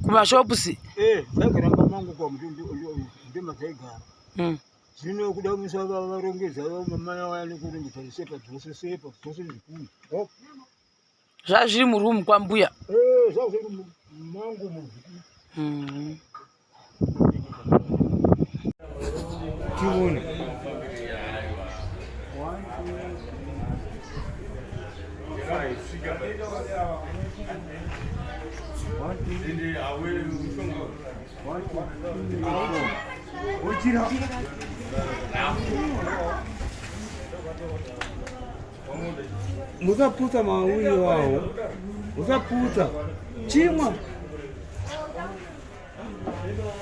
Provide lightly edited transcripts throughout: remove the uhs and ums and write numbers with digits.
Kuma shopusi. Zakaramba mangu kwa ndima zaigara. Zvino kuda musava varongedza mama wani kurungisa sepa dzose zvikuru. Zvazviri murumu kwambuya. Zvazviri mangu mu. Chione. Musaputa mauli wao. Musaputa. Chimwa.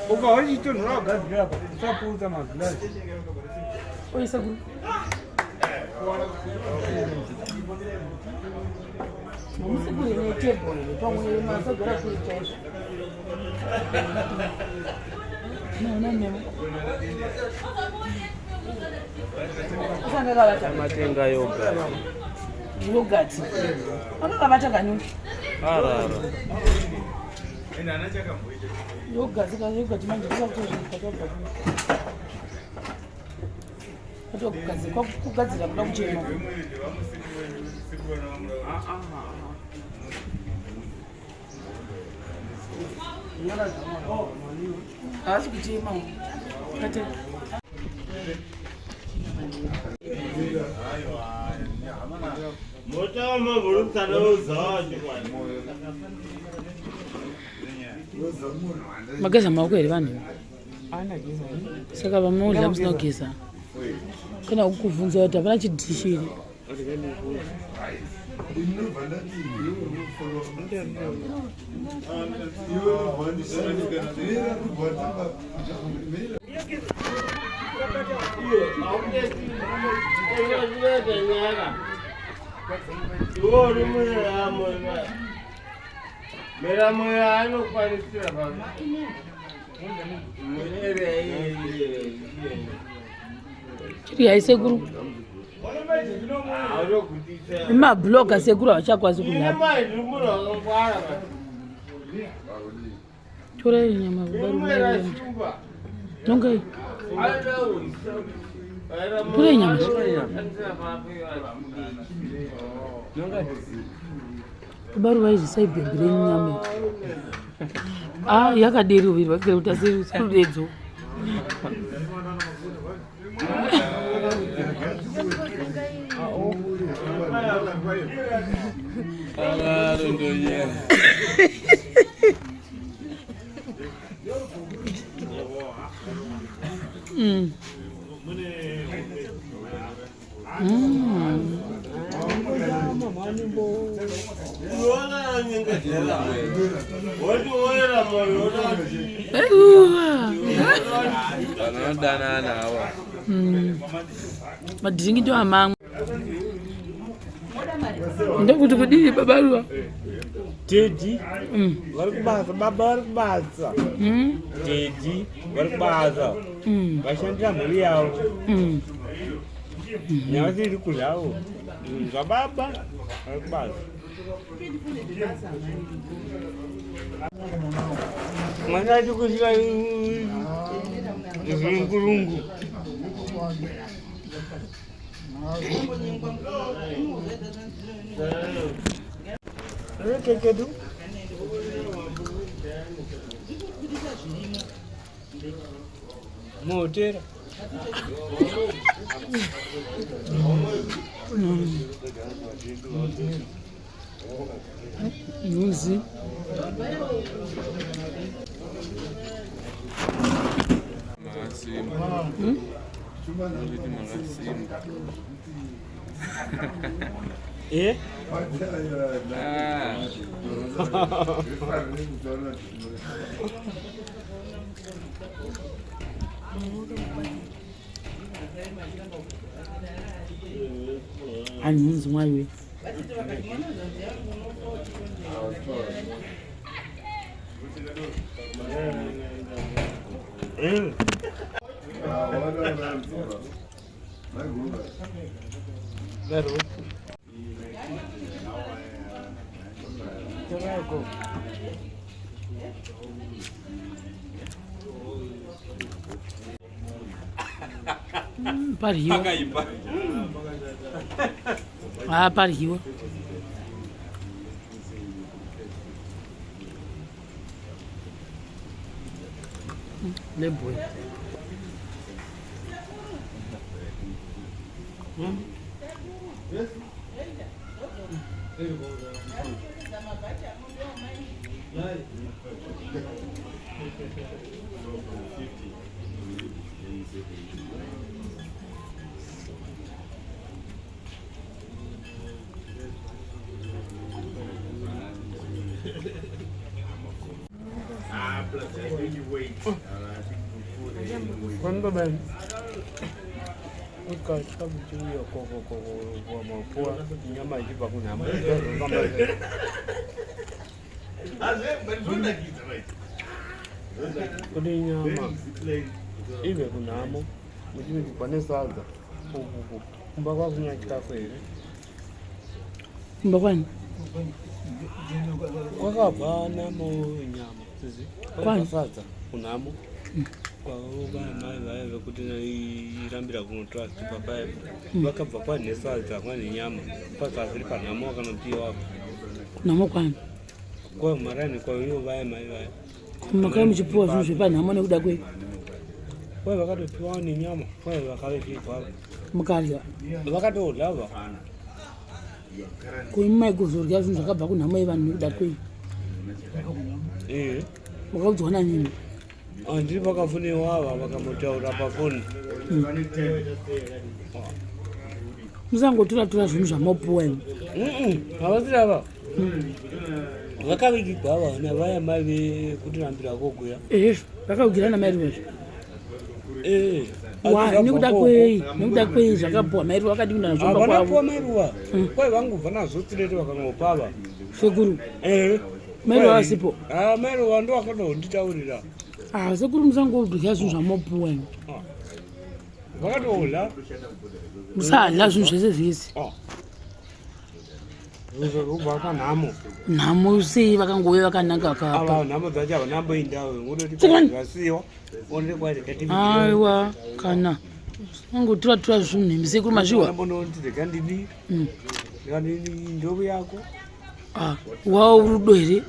Ukawaji to ndio gazi hapa. Musaputa maglazi. Oi saguru. Musiguri ne table. Pamwe masagara kuri chai. No, memo. Matenga yogurt. Yogurt. Anokabata kanyuki. Arara. Yogurt manje kusakutoza kugadzira kuda kuchema. Haasi kuchema. Kate. Motama burutana uzaje kwani. Mageza maoko eri vanhu. Saka vamodya musinogeza. Kana kukuvunza kuti hapana chidhishiri. Mera moya ano kwanisira baba. Chiri haisekuru. Mabloga sekuru havachakwazi kunapa. Torai nyama kubaru. Nongai. Torai nyama. Nongai. Kubaru vaizvisai bhembire nyama. Yakaderi uviri vakira kuti asirudedzo. Madhiringi ndo amamwe. Ndokuti kudini babaruwa. Teddy. Varikubasa baba varikubasa. Teddy varikubasa. Vashandira mhuri yavo. Nyama dziri kudyawo. Zvababa varikubasa. Mwana achi kusvika zvingurungu. Kekedu. Motera. Nuzi. Eh? Ani munzi mwawe. chakayako. Pariwa. Ah, pariwa. Lembro. Quando bem. Uka sabu chiyo kwa mapua nyama ikipa kuna mapua. Kuni nyama ibe kunamo mujimi kipane salza kumba kwa kunya chikafu hivi Kumba kwani? kwa kabana mo nyama sisi kwa salza kunamo kwa mai kuti irambira kunotora chipapa vakabva kwane salza kwane nyama pasaziri panamo kana mtiyo wako Namo kwani? kwa marani kwa hiyo mai Kumaka mchipuwa zvinhu zvepanhamo nekuda kwe kwa vakatopiwa ni nyama kwa vakavechitwa mukarya vakatodlava kuimai kuzorya zvinhu zvakabva kunhamo yevanhu nekuda kwe makaudzwa nanyini andiri vakafuniwava vakamotaura pafoni musangotora zvinhu zvamapuwa imi havasirava vakavigigwa vana vaya mai vekutirambira kokuya vakaugirana na mairi wezvo nekuda kwei zvakapuwa mairi wakadii nazvovanapuwa mairuva kwai vangobva nazvo tirete vakanopava sekuru mairi wavasipo mairuva ndo vakatonditaurira sekuru musangodya zvinhu zvamapuwa imi vakatodla musadla zvinhu zvese zvese kubva panhamo nhamo sei vakangouya vakanaka kapa nhamo dzacho havanamboindawe ngototivasiwa aiwa kana angotora zvinhu nemi sekuru mazviwambonotidekandini ndovu yako wawo rudo here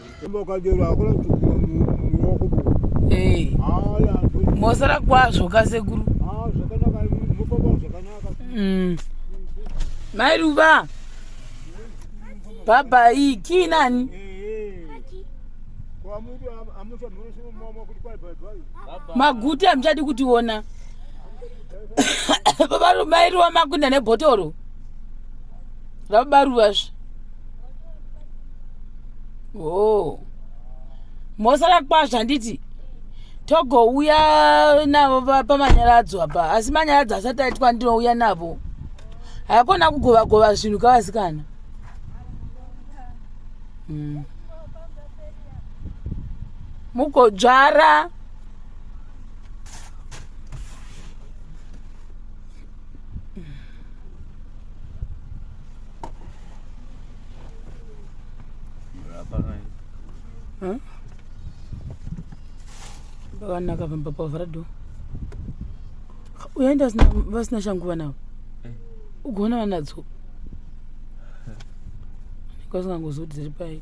mosara kwazvo kasekuru Mairuva baba hii kinani maguti hamchadi kutiona baba Mairuva makunda nebhotoro rababaruvazve mosara kwazvo handiti togouya navo pamanyaradzo apa asi manyaradzo asati aitwa ndinouya navo haikona kugovagova zvinhu kavasikana mugodzvara vakanaka pambapa varado uyaenda vasina shangu vanavo ugona vanadzo kwausingangozoti dziri pai